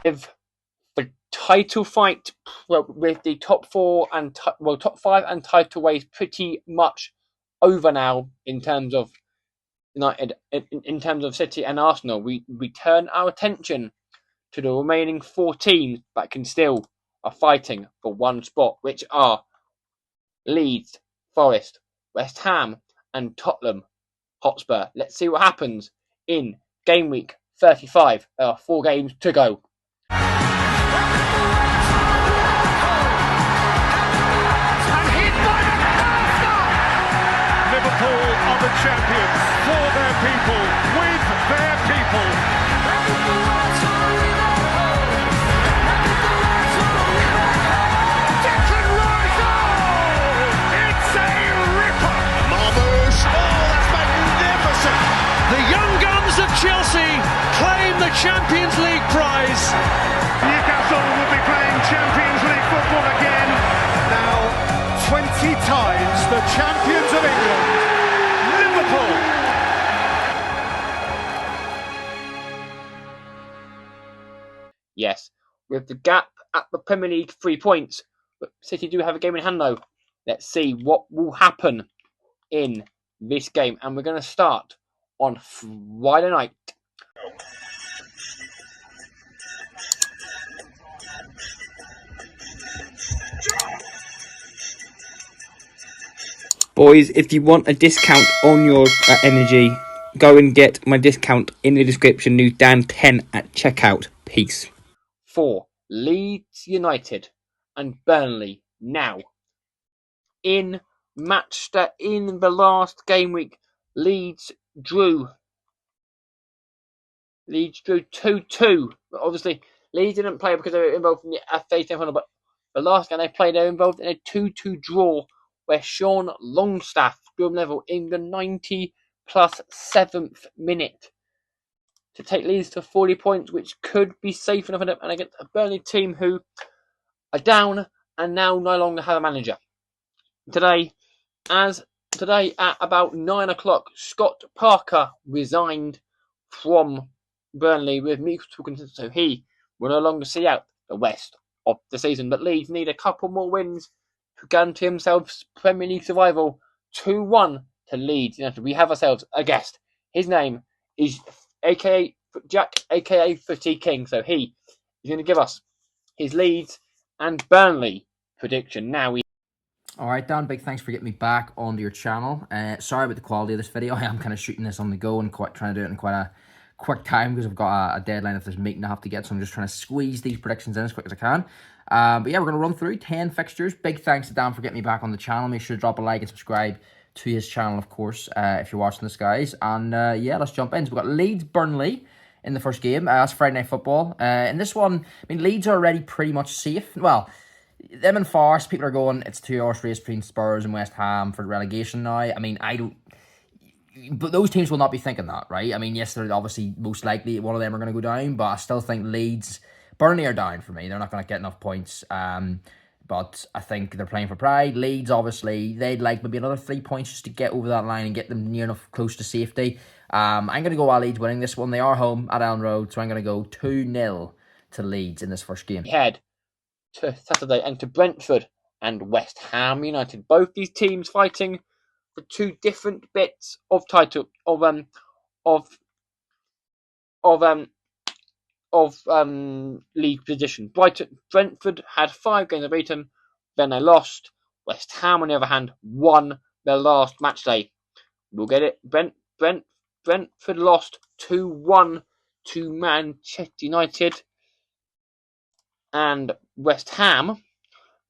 With the title fight, with the top five and title race pretty much over now in terms of United, in terms of City and Arsenal, we turn our attention to the remaining 4 teams that can still are fighting for one spot, which are Leeds, Forest, West Ham, and Tottenham Hotspur. Let's see what happens in game week 35. There are 4 games to go. Liverpool are the champions for their people, with their people. Chelsea claim the Champions League prize. Newcastle will be playing Champions League football again. Now 20 times the champions of England, Liverpool. Yes, with the gap at the Premier League 3 points, but City do have a game in hand though. Let's see what will happen in this game, and we're going to start on Friday night. Boys, if you want a discount on your energy, go and get my discount in the description. New Dan 10 at checkout. Peace. 4. Leeds United and Burnley now. In the last game week, Leeds drew 2-2. But obviously, Leeds didn't play because they were involved in the FA semi-final. But the last game they played, they were involved in a 2-2 draw where Sean Longstaff scored level in the 90 plus 7th minute to take Leeds to 40 points, which could be safe enough and against a Burnley team who are down and now no longer have a manager. Today at about 9 o'clock, Scott Parker resigned from Burnley with mutual consent, so he will no longer see out the rest of the season. But Leeds need a couple more wins to guarantee themselves Premier League survival. 2-1 to Leeds United. We have ourselves a guest. His name is aka Jack, aka Footy King. So he is going to give us his Leeds and Burnley prediction. Now we. Alright Dan, big thanks for getting me back onto your channel. Sorry about the quality of this video. I am kind of shooting this on the go and trying to do it in quite a quick time because I've got a deadline of this meeting I have to get, so I'm just trying to squeeze these predictions in as quick as I can. But yeah, we're going to run through 10 fixtures. Big thanks to Dan for getting me back on the channel. Make sure to drop a like and subscribe to his channel, of course, if you're watching this, guys. And yeah, let's jump in. So we've got Leeds Burnley in the first game. That's Friday Night Football. In this one, I mean, Leeds are already pretty much safe. Well, them and Forest, people are going, it's 2 horse race between Spurs and West Ham for relegation now. I mean, but those teams will not be thinking that, right? I mean, yes, they're obviously most likely one of them are going to go down, but I still think Burnley are down for me. They're not going to get enough points. But I think they're playing for pride. Leeds, obviously, they'd like maybe another 3 points just to get over that line and get them near enough close to safety. I'm going to go Leeds winning this one. They are home at Elland Road, so I'm going to go 2-0 to Leeds in this first game. Head to Saturday and to Brentford and West Ham United. Both these teams fighting for 2 different bits of title league position. Brentford had 5 games unbeaten, then they lost. West Ham, on the other hand, won their last match day. We'll get it. Brentford lost 2-1 to Manchester United, and West Ham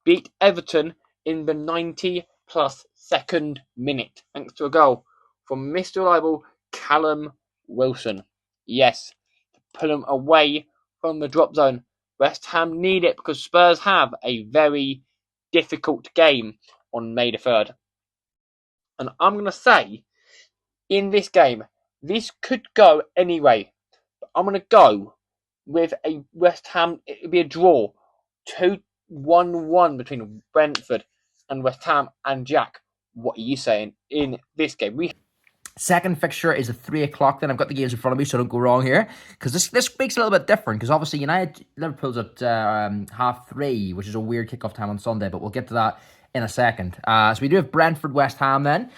beat Everton in the 90 plus 2nd minute, thanks to a goal from Mr. Reliable Callum Wilson. Yes, to pull them away from the drop zone. West Ham need it because Spurs have a very difficult game on May the 3rd. And I'm going to say, in this game, this could go anyway. But I'm going to go with a West Ham. It would be a draw. 2-1-1 between Brentford and West Ham. And Jack, what are you saying in this game? Second fixture is at 3 o'clock. Then I've got the games in front of me, so don't go wrong here. Because this week's a little bit different. Because obviously Liverpool's at 3:30, which is a weird kickoff time on Sunday. But we'll get to that in a second. So we do have Brentford West Ham then.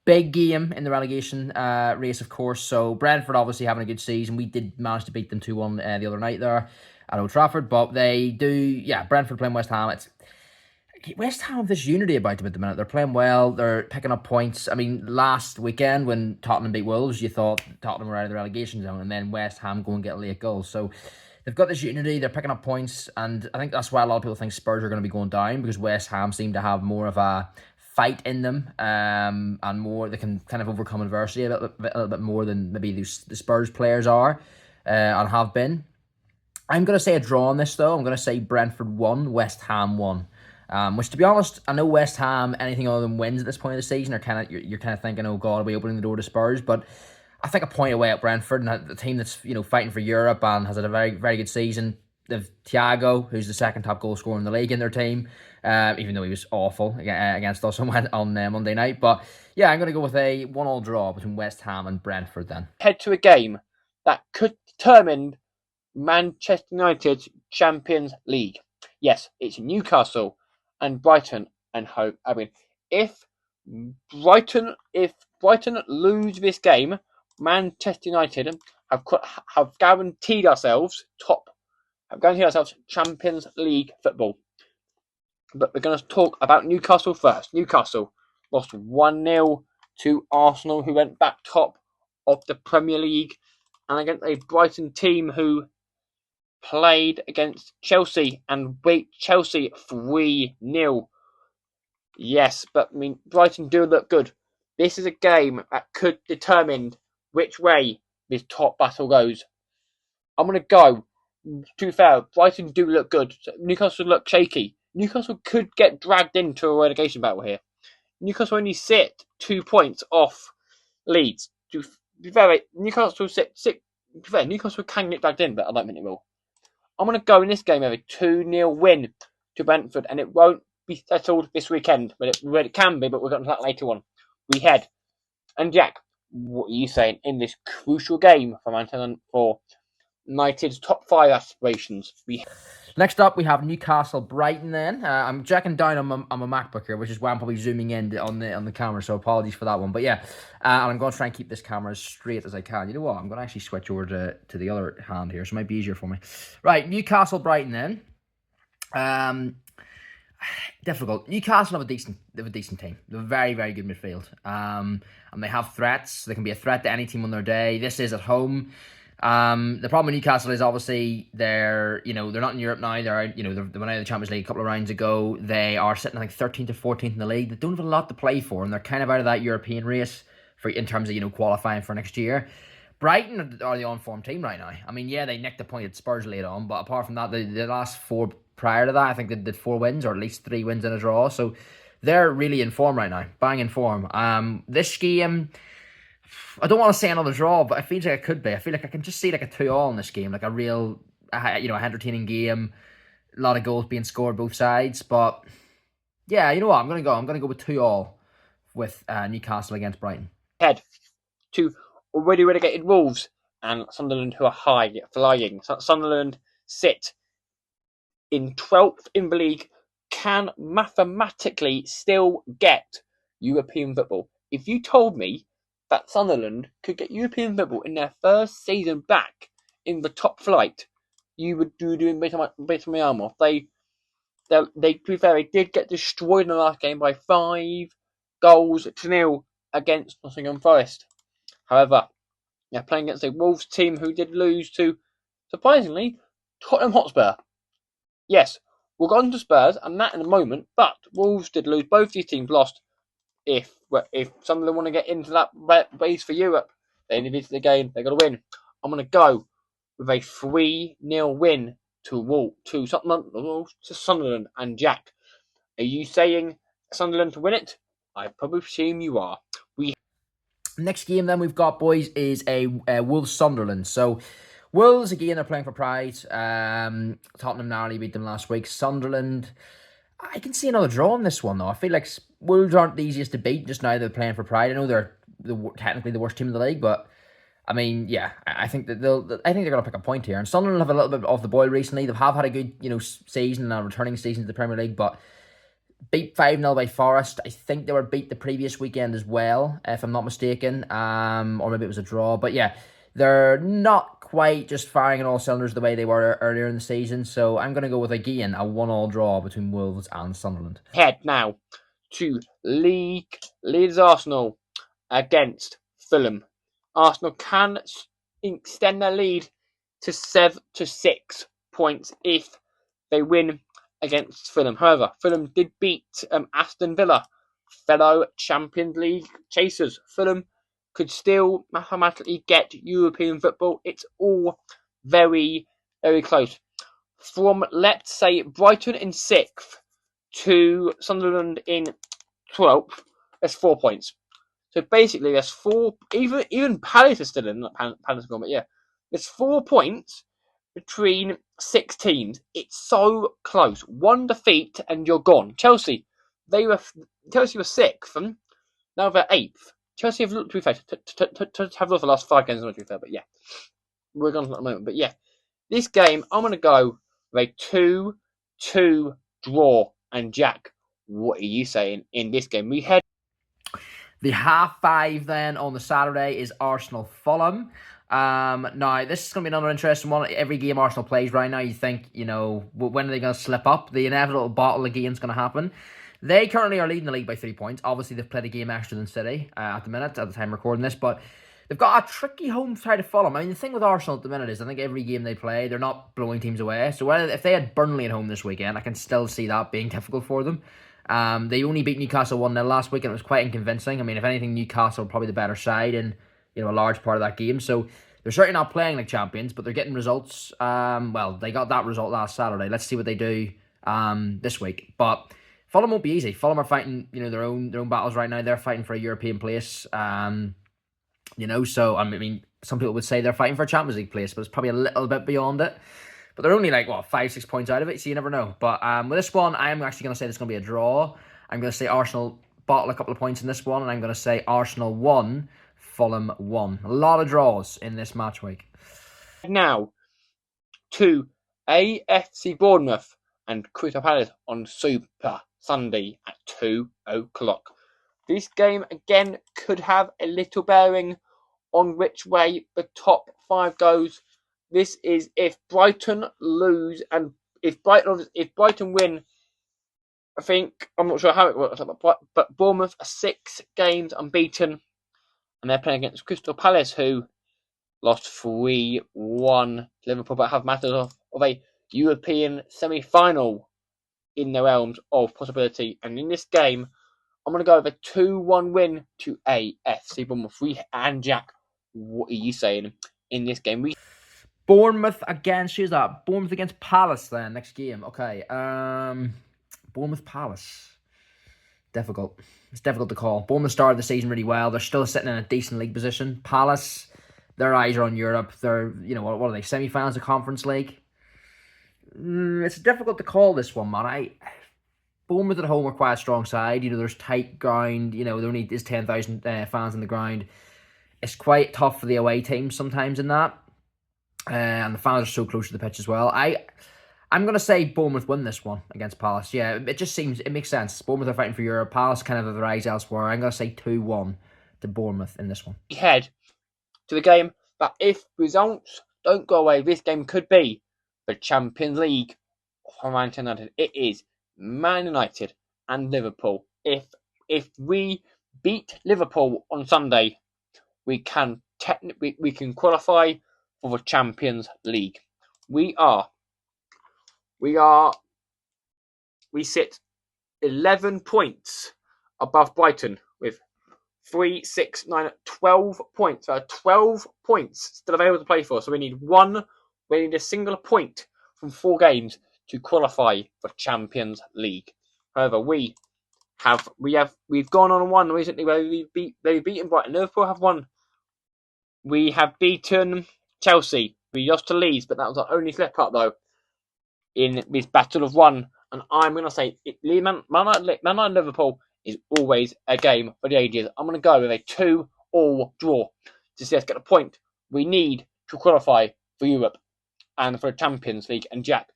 Big game in the relegation race, of course. So Brentford obviously having a good season. We did manage to beat them 2-1 the other night there at Old Trafford. But they do, yeah, Brentford playing West Ham. West Ham have this unity about them at the minute. They're playing well. They're picking up points. I mean, last weekend when Tottenham beat Wolves, you thought Tottenham were out of the relegation zone, and then West Ham go and get late goals. So they've got this unity. They're picking up points, and I think that's why a lot of people think Spurs are going to be going down, because West Ham seem to have more of a fight in them, and more, they can kind of overcome adversity a little bit more than maybe the Spurs players are and have been. I'm going to say a draw on this, though. I'm going to say Brentford 1, West Ham 1. Which, to be honest, I know West Ham, anything other than wins at this point of the season, are you're kind of thinking, oh God, are we opening the door to Spurs? But I think a point away at Brentford, and the team that's fighting for Europe and has had a very, very good season. They've Thiago, who's the second top goal scorer in the league in their team, even though he was awful against us on Monday night. But yeah, I'm going to go with a 1-1 draw between West Ham and Brentford then. Head to a game that could determine Manchester United's Champions League. Yes, it's Newcastle and Brighton and Hove Albion. If Brighton lose this game, Manchester United have guaranteed ourselves Champions League football. But we're going to talk about Newcastle first. Newcastle lost 1-0 to Arsenal, who went back top of the Premier League, and against a Brighton team who played against Chelsea and beat Chelsea 3-0. Yes, but I mean, Brighton do look good. This is a game that could determine which way this top battle goes. I'm going to go. To be fair, Brighton do look good. Newcastle look shaky. Newcastle could get dragged into a relegation battle here. Newcastle only sit 2 points off Leeds. To be fair, Newcastle can get dragged in, but I don't think it will. I'm going to go in this game with a 2-0 win to Brentford, and it won't be settled this weekend, but it can be, but we'll get to that later on. We head. And Jack, what are you saying in this crucial game for United's top 5 aspirations? Next up, we have Newcastle Brighton then. I'm jacking down on my MacBook here, which is why I'm probably zooming in on the camera, so apologies for that one. But yeah, and I'm going to try and keep this camera as straight as I can. You know what? I'm going to actually switch over to the other hand here, so it might be easier for me. Right, Newcastle Brighton then. Difficult. Newcastle have a decent team. They're a very, very good midfield. And they have threats. They can be a threat to any team on their day. This is at home. The problem with Newcastle is obviously they're not in Europe now. They're out, they went out of the Champions League a couple of rounds ago. They are sitting like 13th to 14th in the league. They don't have a lot to play for, and they're kind of out of that European race in terms of qualifying for next year. Brighton are the on-form team right now. I mean, yeah, they nicked a point at Spurs late on, but apart from that, the last 4 prior to that, I think they did 4 wins, or at least 3 wins and a draw. So they're really in form right now, bang in form. This game, I don't want to say another draw, but I feel like it could be. I feel like I can just see like a 2-2 in this game, like a real, entertaining game. A lot of goals being scored both sides, but yeah, you know what? I'm gonna go with 2-2 with Newcastle against Brighton. Head to already relegated Wolves and Sunderland, who are high flying. Sunderland sit in 12th in the league, can mathematically still get European football. If you told me that Sunderland could get European football in their first season back in the top flight, you would do doing based on my arm off. They to be fair, they did get destroyed in the last game by 5-0 against Nottingham Forest. However, they're playing against a Wolves team who did lose to, surprisingly, Tottenham Hotspur. Yes, we'll go on to Spurs and that in a moment, but Wolves did lose. Both these teams lost. If some of them want to get into that race for Europe, they need to the game. They've got to win. I'm going to go with a 3-0 win to Sunderland. And Jack, are you saying Sunderland to win it? I probably assume you are. Next game then we've got, boys, is a Wolves Sunderland. So Wolves, again, they're playing for pride. Tottenham narrowly beat them last week. Sunderland, I can see another draw in this one, though. I feel like Wolves aren't the easiest to beat just now. They're playing for pride. I know they're technically the worst team in the league, but I mean, yeah, I think that I think they're going to pick a point here. And Sunderland have a little bit off the boil recently. They have had a good, season, a returning season to the Premier League, but beat 5-0 by Forest. I think they were beat the previous weekend as well, if I'm not mistaken. Or maybe it was a draw. But yeah, they're not quite just firing on all cylinders the way they were earlier in the season. So I'm going to go with, again, a 1-1 draw between Wolves and Sunderland. Head now to league leaders Arsenal against Fulham. Arsenal can extend their lead to 6 points if they win against Fulham. However, Fulham did beat Aston Villa, fellow Champions League chasers. Fulham could still mathematically get European football. It's all very, very close. From, let's say, Brighton in 6th to Sunderland in 12th, there's 4 points. So basically, there's 4. Even Palace is still in, not Palace, but yeah, there's 4 points between 6 teams. It's so close. One defeat and you're gone. Chelsea were 6th, and now they're 8th. Chelsea have looked, to be fair, to have lost the last 5 games, not to be fair, but yeah, we're gone at the moment. But yeah, this game I'm going to go with a 2-2 draw. And Jack, what are you saying in this game? We head. The 5:30 then on the Saturday is Arsenal Fulham. Now, this is going to be another interesting one. Every game Arsenal plays right now, you think, when are they going to slip up? The inevitable bottle of games going to happen. They currently are leading the league by 3 points. Obviously, they've played a game extra than City at the minute, at the time recording this, but they've got a tricky home side to Fulham. I mean, the thing with Arsenal at the minute is I think every game they play, they're not blowing teams away. So if they had Burnley at home this weekend, I can still see that being difficult for them. They only beat Newcastle 1-0 last week, and it was quite unconvincing. I mean, if anything, Newcastle were probably the better side in a large part of that game. So they're certainly not playing like champions, but they're getting results. They got that result last Saturday. Let's see what they do this week. But Fulham won't be easy. Fulham are fighting, their own battles right now. They're fighting for a European place. So I mean, some people would say they're fighting for a Champions League place, but it's probably a little bit beyond it. But they're only 5-6 points out of it, so you never know. But with this one, I'm actually going to say it's going to be a draw. I'm going to say Arsenal bottle a couple of points in this one, and I'm going to say Arsenal 1, Fulham 1. A lot of draws in this match week. Now, to AFC Bournemouth and Crystal Palace on Super Sunday at 2 o'clock. This game, again, could have a little bearing on which way the top 5 goes. This is if Brighton lose, and if Brighton win, I'm not sure how it works, but Bournemouth are 6 games unbeaten, and they're playing against Crystal Palace, who lost 3-1 to Liverpool, but have matters of a European semi-final in their realms of possibility. And in this game, I'm going to go with a 2-1 win to AFC Bournemouth. And Jack, what are you saying in this game? Bournemouth against, who's that? Bournemouth against Palace then, next game. Okay. Bournemouth Palace. Difficult. It's difficult to call. Bournemouth started the season really well. They're still sitting in a decent league position. Palace, their eyes are on Europe. They're, what are they, semi-finals of Conference League? It's difficult to call this one, man. Bournemouth at home are quite a strong side. There's tight ground. There only is 10,000 fans in the ground. It's quite tough for the away teams sometimes in that. And the fans are so close to the pitch as well. I'm going to say Bournemouth win this one against Palace. Yeah, it makes sense. Bournemouth are fighting for Europe. Palace kind of have their eyes elsewhere. I'm going to say 2-1 to Bournemouth in this one. Head to the game that if results don't go away, this game could be the Champions League for Manchester United. It is Man United and Liverpool. If we beat Liverpool on Sunday, we can qualify for the Champions League. We sit 11 points above Brighton with 3, 6, 9, 12 points. There are 12 points still available to play for. So we need a single point from 4 games to qualify for Champions League. However, we've gone on one recently where we've beaten Brighton. Liverpool have won. We have beaten Chelsea. We lost to Leeds, but that was our only slip up though in this battle of one. And I'm going to say Man United Liverpool is always a game for the ages. I'm going to go with a 2-2 or draw to see us get a point we need to qualify for Europe and for the Champions League. And Jack,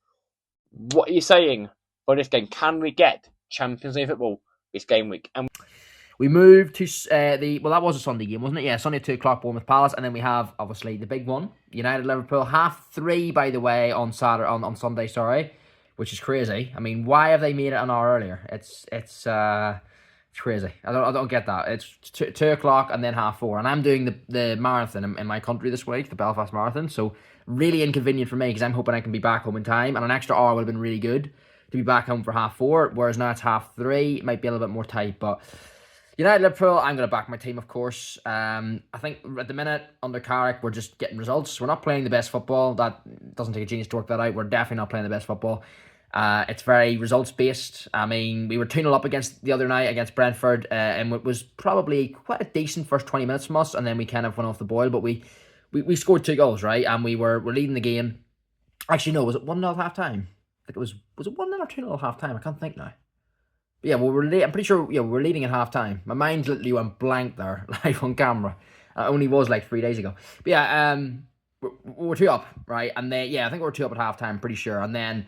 what are you saying for this game? Can we get Champions League football this game week? And we moved to that was a Sunday game, wasn't it? Yeah, Sunday at 2 o'clock, Bournemouth Palace, and then we have obviously the big one, United Liverpool, 3:30, by the way, on Sunday. Sorry, which is crazy. I mean, why have they made it an hour earlier? It's crazy. I don't get that. It's 2 o'clock and then 4:30, and I'm doing the marathon in my country this week, the Belfast Marathon. So really inconvenient for me because I'm hoping I can be back home in time, and an extra hour would have been really good to be back home for 4:30. Whereas now it's 3:30. It might be a little bit more tight, but United Liverpool, I'm going to back my team, of course. I think at the minute, under Carrick, we're just getting results. We're not playing the best football. That doesn't take a genius to work that out. We're definitely not playing the best football. It's very results-based. I mean, we were 2-0 up the other night against Brentford, and it was probably quite a decent first 20 minutes from us, and then we kind of went off the boil, but we scored 2 goals, right? And we're leading the game. Actually, no, was it 1-0 at half-time? I think it was it 1-0 or 2-0 at half-time? I can't think now. But yeah, well, I'm pretty sure we're leading at half-time. My mind literally went blank there, live on camera. It only was like 3 days ago. But yeah, we're 2 up, right? And then, I think we're 2 up at half-time, pretty sure. And then,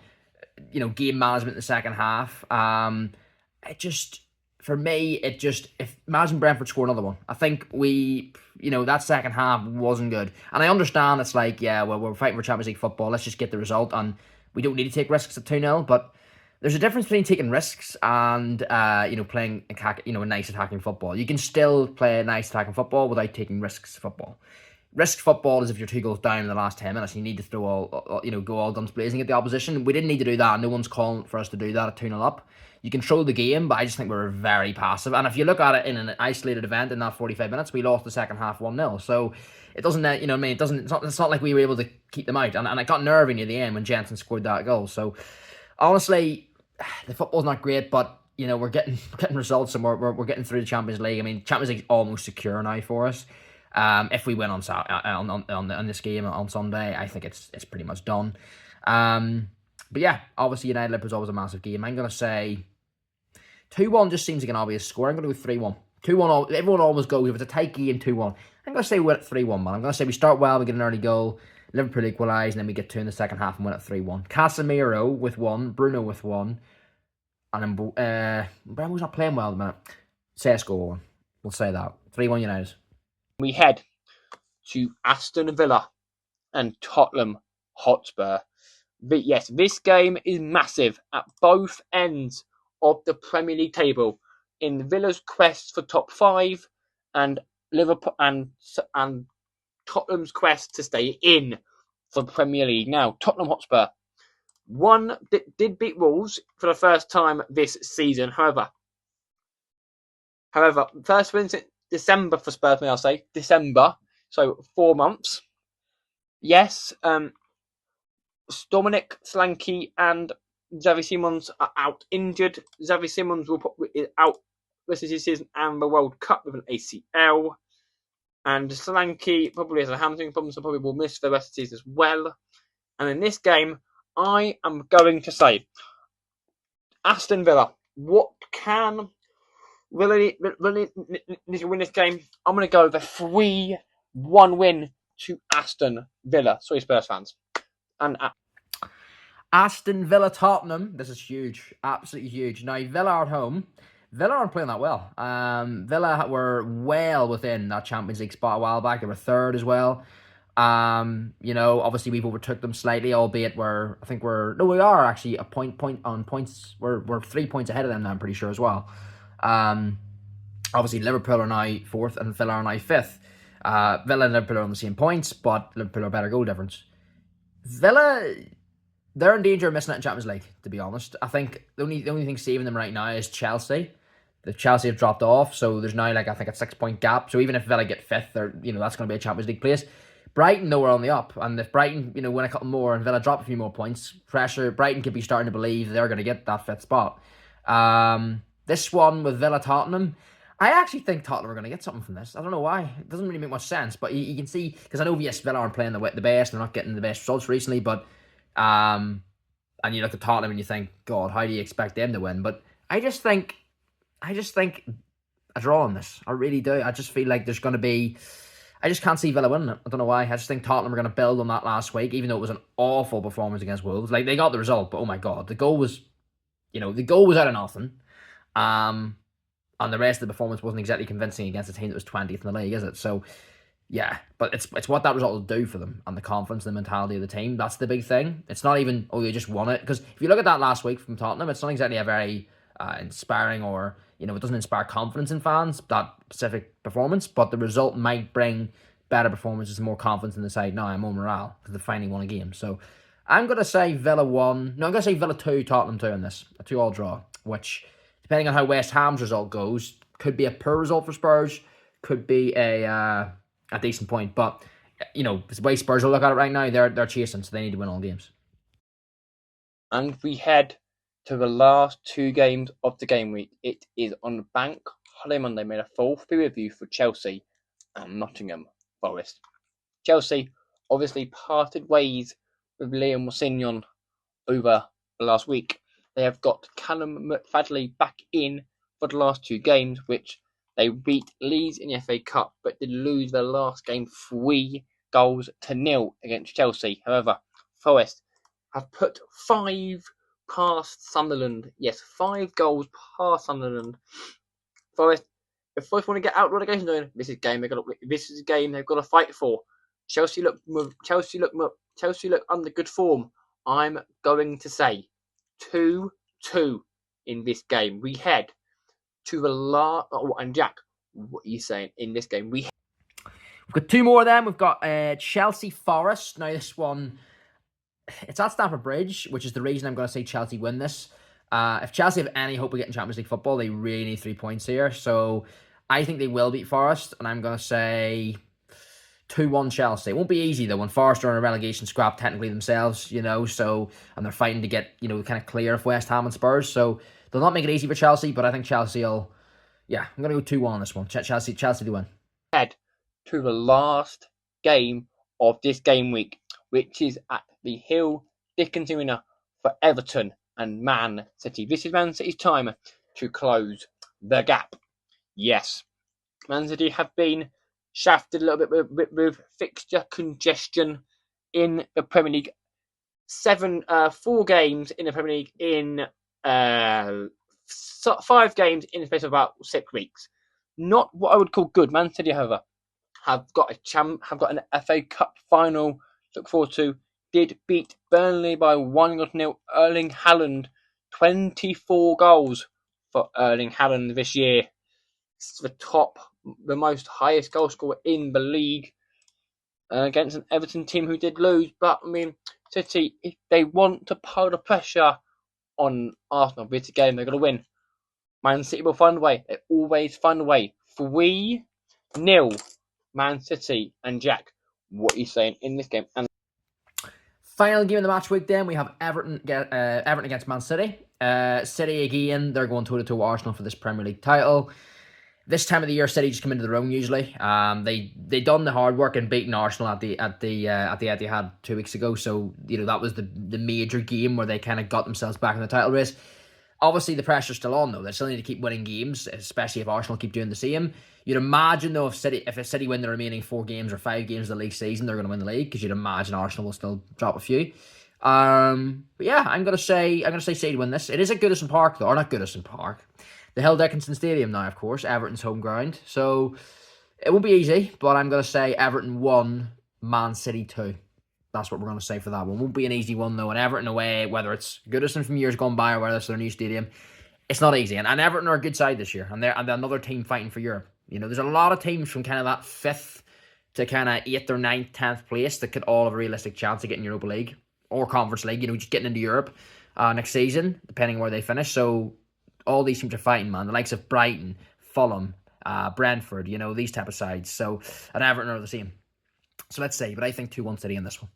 game management in the second half. For me, if imagine Brentford score another one. I think that second half wasn't good. And I understand it's like, we're fighting for Champions League football. Let's just get the result. And we don't need to take risks at 2-0. But there's a difference between taking risks and, playing a nice attacking football. You can still play a nice attacking football without taking risks football. Risk football is if you're 2 goals down in the last 10 minutes and you need to go all guns blazing at the opposition. We didn't need to do that. No one's calling for us to do that at 2-0 up. You control the game, but I just think we were very passive. And if you look at it in an isolated event in that 45 minutes, we lost the second half 1-0. So it doesn't, it's not like we were able to keep them out. And it got nervy near the end when Jensen scored that goal. So honestly, the football's not great, but we're getting results and we're getting through the Champions League. I mean, Champions League's almost secure now for us. If we win on this game on Sunday, I think it's pretty much done. But yeah, obviously United Liverpool's always a massive game. I'm gonna say 2-1 just seems like an obvious score. I'm gonna go 3-1. 2-1. Everyone always goes if it's a tight game 2-1. I'm gonna say we're at 3-1, man. I'm gonna say we start well, we get an early goal, Liverpool equalise, and then we get 2 in the second half and win at 3-1. Casemiro with 1, Bruno with 1, and then Bruno's not playing well at the minute. Sesko 1. We'll say that 3-1 United. We head to Aston Villa and Tottenham Hotspur. But yes, this game is massive at both ends of the Premier League table. In Villa's quest for top 5 and Liverpool and Tottenham's quest to stay in for the Premier League. Now, Tottenham Hotspur did beat Wolves for the first time this season. However, first win since December for Spurs, may I say. December. So 4 months. Yes, Dominic Solanke and Xavi Simons are out injured. Xavi Simons is out this season and the World Cup with an ACL. And Solanke probably has a hamstring problem, so probably will miss the rest of the season as well. And in this game, I am going to say Aston Villa. What can really need to win this game? I'm going to go with a 3-1 win to Aston Villa. Sorry, Spurs fans. And Aston Villa Tottenham. This is huge. Absolutely huge. Now, Villa are at home. Villa aren't playing that well. Villa were well within that Champions League spot a while back. They were 3rd as well. Obviously we've overtook them slightly, albeit we are actually a point on points. We're 3 points ahead of them now, I'm pretty sure as well. Obviously Liverpool are now 4th and Villa are now 5th. Villa and Liverpool are on the same points, but Liverpool are better goal difference. Villa, they're in danger of missing out in Champions League, to be honest. I think the only thing saving them right now is Chelsea. The Chelsea have dropped off, so there's now I think a 6-point gap. So even if Villa get 5th, that's going to be a Champions League place. Brighton, though, are on the up, and if Brighton, win a couple more and Villa drop a few more points, Brighton could be starting to believe they're going to get that 5th spot. This one with Villa Tottenham, I actually think Tottenham are going to get something from this. I don't know why. It doesn't really make much sense, but you can see, because I know, yes, Villa aren't playing the best, they're not getting the best results recently, but, and you look at Tottenham and you think, God, how do you expect them to win? But I just think a draw in this. I really do. I just feel like there's going to be... I just can't see Villa winning it. I don't know why. I just think Tottenham are going to build on that last week, even though it was an awful performance against Wolves. Like, they got the result, but oh my God, the goal was, the goal was out of nothing. And the rest of the performance wasn't exactly convincing against a team that was 20th in the league, is it? So, yeah, but it's what that result will do for them and the confidence and the mentality of the team. That's the big thing. It's not even, oh, you just won it. Because if you look at that last week from Tottenham, it's not exactly a very inspiring or, it doesn't inspire confidence in fans, that specific performance. But the result might bring better performances and more confidence in the side now and more morale because they finally won a game. So I'm going to say Villa 1. No, I'm going to say Villa 2, Tottenham 2 in this. A 2-all draw, which, depending on how West Ham's result goes, could be a poor result for Spurs, could be a decent point. But, the way Spurs will look at it right now, they're chasing, so they need to win all games. And we head to the last 2 games of the game week. It is on Bank Holiday Monday, made a full preview for Chelsea and Nottingham Forest. Chelsea obviously parted ways with Liam Rossinion over the last week. They have got Callum McFadley back in for the last 2 games, which they beat Leeds in the FA Cup, but did lose their last game 3-0 against Chelsea. However, Forest have put 5 past Sunderland. Yes, 5 goals past Sunderland. Forest, if Forest want to get out of relegation zone, this is a game they've got to fight for. Chelsea look under good form. I'm going to say 2-2 in this game. We head to the last. Oh, and Jack, what are you saying in this game? We've got 2 more of them. We've got Chelsea Forest. Now this one, it's at Stamford Bridge, which is the reason I'm going to say Chelsea win this. If Chelsea have any hope of getting Champions League football, they really need 3 points here. So I think they will beat Forest, and I'm going to say 2-1 Chelsea. It won't be easy, though, when Forest are in a relegation scrap technically themselves, so, and they're fighting to get, kind of clear of West Ham and Spurs. So they'll not make it easy for Chelsea, but I think Chelsea will, I'm going to go 2-1 on this one. Chelsea to win. Head to the last game of this game week, which is at the Hill Dickinson Arena for Everton and Man City. This is Man City's time to close the gap. Yes, Man City have been shafted a little bit with fixture congestion in the Premier League. 4 games in the Premier League in 5 games in the space of about 6 weeks. Not what I would call good. Man City, however, have got an FA Cup final to look forward to. Did beat Burnley by 1-0. Erling Haaland, 24 goals for Erling Haaland this year. It's the most highest goal scorer in the league against an Everton team who did lose. But City, if they want to pile the pressure on Arsenal with the game, they're going to win. Man City will find a way. They always find a way. 3-0 Man City. And Jack, what are you saying in this game? And final game of the match week then, we have Everton against Man City. City again, they're going toe-to-toe Arsenal for this Premier League title. This time of the year, City just come into their own usually. They done the hard work in beating Arsenal at the Etihad 2 weeks ago. So that was the major game where they kind of got themselves back in the title race. Obviously, the pressure's still on though. They still need to keep winning games, especially if Arsenal keep doing the same. You'd imagine though if City win the remaining 4 games or 5 games of the league season, they're going to win the league because you'd imagine Arsenal will still drop a few. But yeah, I'm gonna say City win this. It is at Goodison Park though, or not Goodison Park. The Hill Dickinson Stadium now, of course, Everton's home ground. So it won't be easy, but I'm going to say Everton 1, Man City 2. That's what we're going to say for that one. Won't be an easy one, though. And Everton away, whether it's Goodison from years gone by or whether it's their new stadium, it's not easy. And Everton are a good side this year, and they're another team fighting for Europe. There's a lot of teams from kind of that 5th to kind of 8th or 9th, 10th place that could all have a realistic chance of getting Europa League or Conference League, just getting into Europe next season, depending where they finish. So all these teams are fighting, man. The likes of Brighton, Fulham, Brentford, these type of sides. So, and Everton are the same. So let's see. But I think 2-1 City in this one.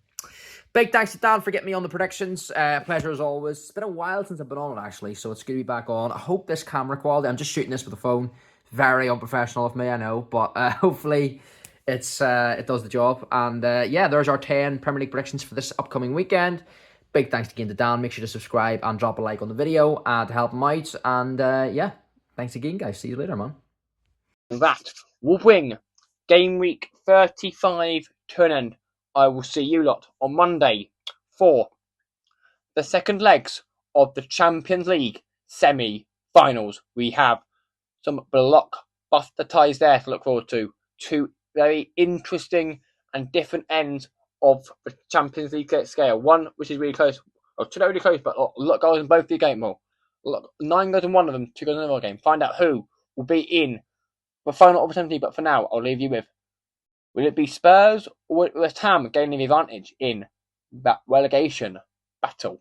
Big thanks to Dan for getting me on the predictions. Pleasure as always. It's been a while since I've been on it, actually. So it's good to be back on. I hope this camera quality, I'm just shooting this with a phone. Very unprofessional of me, I know. But hopefully it does the job. And there's our 10 Premier League predictions for this upcoming weekend. Big thanks again to Dan. Make sure to subscribe and drop a like on the video to help him out. And thanks again, guys. See you later, man. that will bring game week 35 to an end. I will see you lot on Monday for the second legs of the Champions League semi-finals. We have some blockbuster ties there to look forward to. Two very interesting and different ends of the Champions League scale. One which is really close, or two not really close, but a lot of goals in both the game. Well, 9 goals in one of them, 2 goals in another game. Find out who will be in the final opportunity. But for now, I'll leave you with: will it be Spurs or West Ham gaining the advantage in that relegation battle?